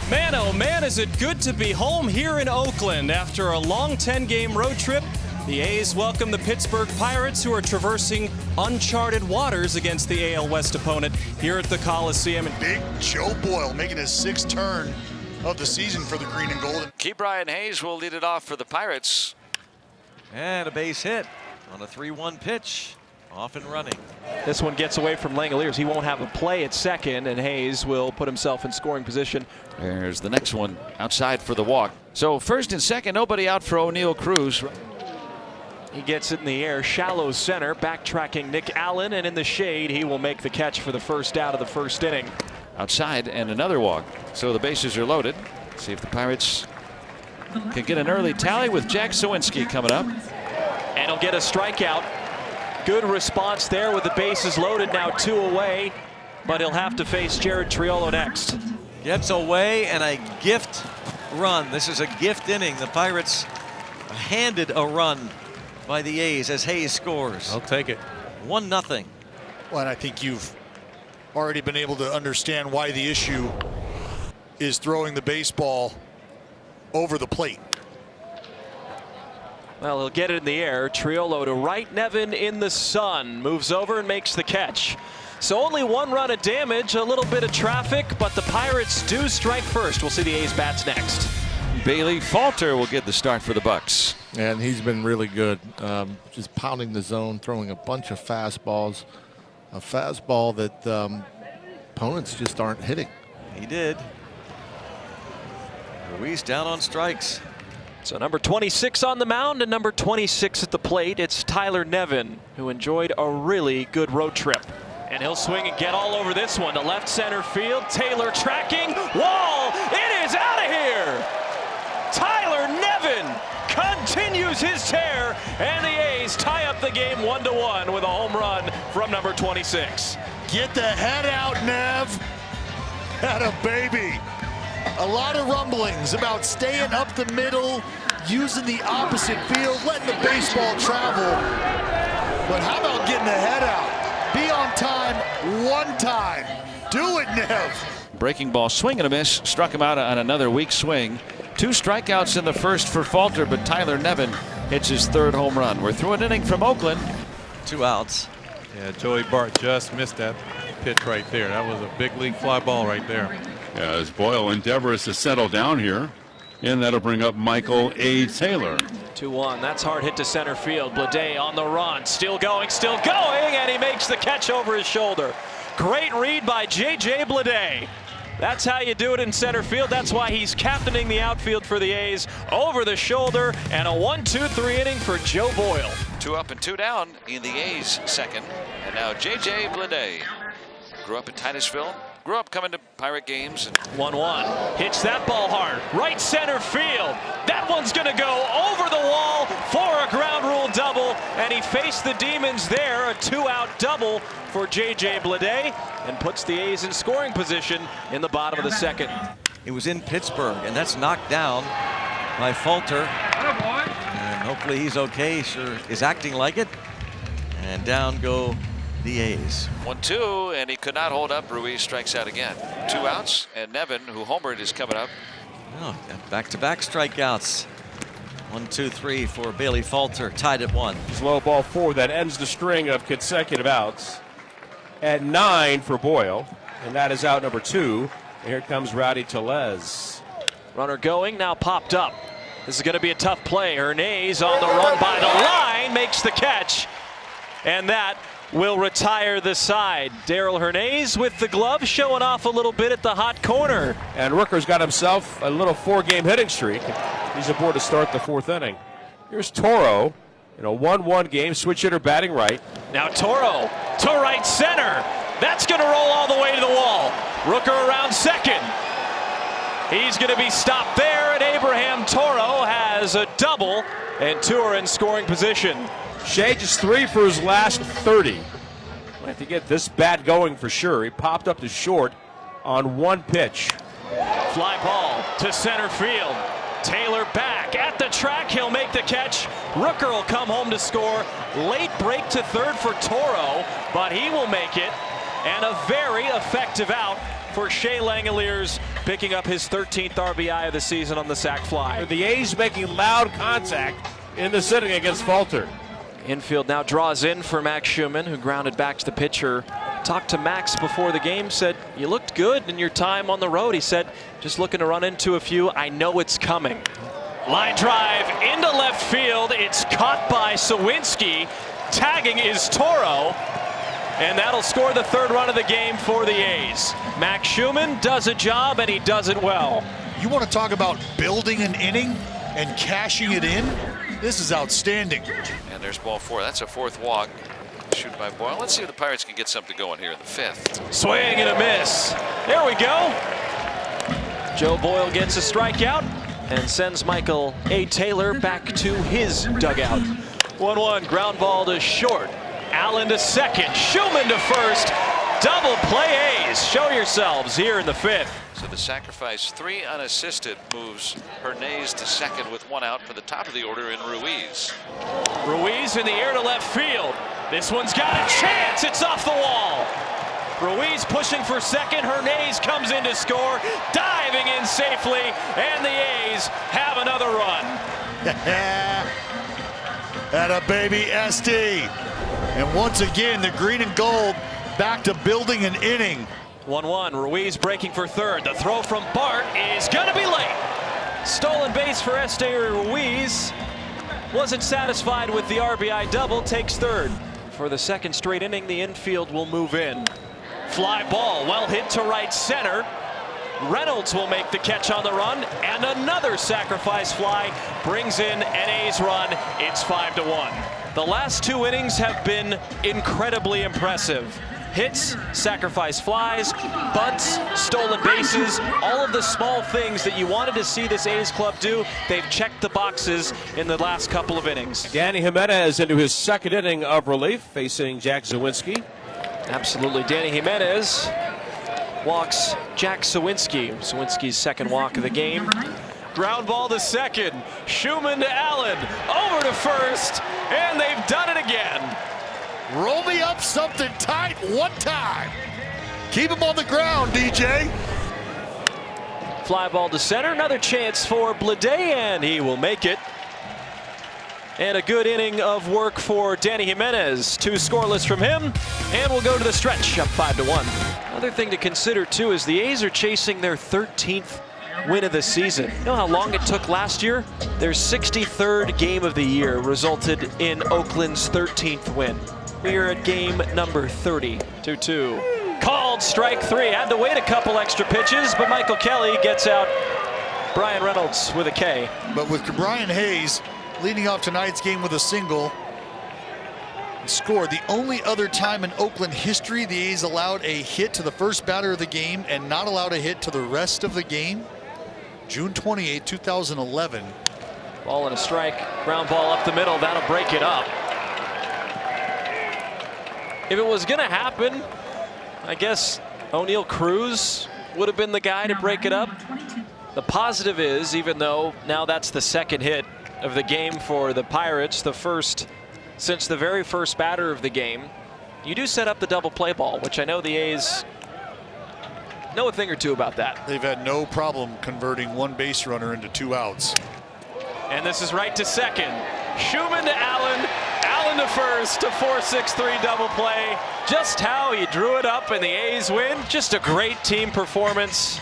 Man, oh man, is it good to be home here in Oakland. After a long 10-game road trip, the A's welcome the Pittsburgh Pirates, who are traversing uncharted waters against the AL West opponent here at the Coliseum. Big Joe Boyle making his 6th turn of the season for the green and gold. Ke'Bryan Hayes will lead it off for the Pirates. And a base hit on a 3-1 pitch. Off and running. This one gets away from Langoliers. He won't have a play at second, and Hayes will put himself in scoring position. There's the next one outside for the walk. So first and second, nobody out for O'Neill Cruz. He gets it in the air, shallow center, backtracking Nick Allen, and in the shade, he will make the catch for the first out of the first inning. Outside and another walk. So the bases are loaded. See if the Pirates can get an early tally with Jack Sawinski coming up. And he'll get a strikeout. Good response there with the bases loaded, now 2 away, but he'll have to face Jared Triolo next. Gets away and a gift run. This is a gift inning. The Pirates handed a run by the A's as Hayes scores. I'll take it. 1-0. Well, and I think you've already been able to understand why the issue is throwing the baseball over the plate. Well, he'll get it in the air. Triolo to right. Nevin in the sun. Moves over and makes the catch. So only 1 run of damage, a little bit of traffic, but the Pirates do strike first. We'll see the A's bats next. Bailey Falter will get the start for the Bucks. And he's been really good. Just pounding the zone, throwing a bunch of fastballs. A fastball that opponents just aren't hitting. He did. Ruiz down on strikes. So number 26 on the mound and number 26 at the plate. It's Tyler Nevin, who enjoyed a really good road trip. And he'll swing and get all over this one to left center field. Taylor tracking. Wall! It is out of here! Tyler Nevin continues his tear, and the A's tie up the game 1-1 with a home run from number 26. Get the head out, Nev. Had a baby. A lot of rumblings about staying up the middle, using the opposite field, letting the baseball travel. But how about getting the head out? Be on time, 1 time. Do it, Nev. Breaking ball, swing and a miss. Struck him out on another weak swing. 2 strikeouts in the first for Falter, but Tyler Nevin hits his 3rd home run. We're through an inning from Oakland. 2 outs. Yeah, Joey Bart just missed that pitch right there. That was a big league fly ball right there. As Boyle endeavors to settle down here, and that'll bring up Michael A. Taylor. 2-1. That's hard hit to center field. Blade on the run. Still going, and he makes the catch over his shoulder. Great read by J.J. Blade. That's how you do it in center field. That's why he's captaining the outfield for the A's. Over the shoulder, and a 1-2-3 inning for Joe Boyle. 2 up and 2 down in the A's second. And now J.J. Blade. Grew up in Titusville. Grew up coming to Pirate games. 1-1. Hits that ball hard. Right center field. That one's going to go over the wall for a ground rule double. And he faced the Demons there. A 2-out double for J.J. Blade. And puts the A's in scoring position in the bottom of the second. It was in Pittsburgh, and that's knocked down by Falter. And hopefully he's okay. Sure is acting like it. And down go the A's. 1-2, and he could not hold up. Ruiz strikes out again. 2 outs, and Nevin, who homered, is coming up. Oh, back-to-back strikeouts. 1-2-3 for Bailey Falter, tied at 1. Slow ball 4 that ends the string of consecutive outs. At 9 for Boyle, and that is out number 2. And here comes Rowdy Tellez. Runner going, now popped up. This is going to be a tough play. Hernandez on the run by the line, makes the catch, and that will retire the side. Darrell Hernandez with the glove, showing off a little bit at the hot corner. And Rooker's got himself a little 4-game hitting streak. He's aboard to start the 4th inning. Here's Toro in a 1-1 game, switch hitter batting right. Now Toro to right center. That's going to roll all the way to the wall. Rooker around second. He's going to be stopped there, and Abraham Toro has a double, and 2 are in scoring position. Shea just 3 for his last 30. Might have to get this bat going for sure. He popped up to short on 1 pitch. Fly ball to center field. Taylor back at the track. He'll make the catch. Rooker will come home to score. Late break to third for Toro, but he will make it. And a very effective out for Shea Langoliers, picking up his 13th RBI of the season on the sac fly. The A's making loud contact in the sitting against Falter. Infield now draws in for Max Schumann, who grounded back to the pitcher. Talked to Max before the game, said, you looked good in your time on the road. He said, just looking to run into a few. I know it's coming. Line drive into left field. It's caught by Sawinski. Tagging is Toro. And that'll score the third run of the game for the A's. Max Schumann does a job, and he does it well. You want to talk about building an inning and cashing it in? This is outstanding. And there's ball 4. That's a 4th walk. Shoot by Boyle. Let's see if the Pirates can get something going here in the 5th. Swing and a miss. There we go. Joe Boyle gets a strikeout and sends Michael A. Taylor back to his dugout. 1-1, ground ball to short. Allen to second, Schumann to first. Double play A's. Show yourselves here in the 5th. So the sacrifice 3 unassisted moves Hernandez to second with 1 out for the top of the order in Ruiz. Ruiz in the air to left field. This one's got a chance. It's off the wall. Ruiz pushing for second. Hernandez comes in to score, diving in safely, and the A's have another run. Atta baby SD. And once again, the green and gold back to building an inning. 1-1, Ruiz breaking for third. The throw from Bart is gonna be late. Stolen base for Esteury Ruiz. Wasn't satisfied with the RBI double, takes third. For the second straight inning, the infield will move in. Fly ball, well hit to right center. Reynolds will make the catch on the run, and another sacrifice fly brings in an A's run. It's 5-1. The last 2 innings have been incredibly impressive. Hits, sacrifice flies, bunts, stolen bases, all of the small things that you wanted to see this A's club do, they've checked the boxes in the last couple of innings. Danny Jimenez into his 2nd inning of relief, facing Jack Zawinski. Absolutely. Danny Jimenez walks Jack Sawinski. Sawinski's 2nd walk of the game. Ground ball to second. Schumann to Allen. Over to first. And they've done it again. Roll me up something tight one time. Keep him on the ground, DJ. Fly ball to center. Another chance for Blade, and he will make it. And a good inning of work for Danny Jimenez. 2 scoreless from him, and we'll go to the stretch, up 5-1. Another thing to consider, too, is the A's are chasing their 13th win of the season. You know how long it took last year? Their 63rd game of the year resulted in Oakland's 13th win. We are at game number 30. 2-2. Called strike 3. Had to wait a couple extra pitches, but Michael Kelly gets out Brian Reynolds with a K. But with Brian Hayes leading off tonight's game with a single, scored. The only other time in Oakland history the A's allowed a hit to the first batter of the game and not allowed a hit to the rest of the game. June 28, 2011. Ball and a strike. Ground ball up the middle. That'll break it up. If it was going to happen, I guess O'Neal Cruz would have been the guy to break it up. The positive is, even though now that's the 2nd hit of the game for the Pirates, the first since the very first batter of the game, you do set up the double play ball, which I know the A's know a thing or two about that. They've had no problem converting 1 base runner into 2 outs. And this is right to second. Schumann to Allen. Allen to first. A 4-6-3 double play. Just how he drew it up, and the A's win. Just a great team performance.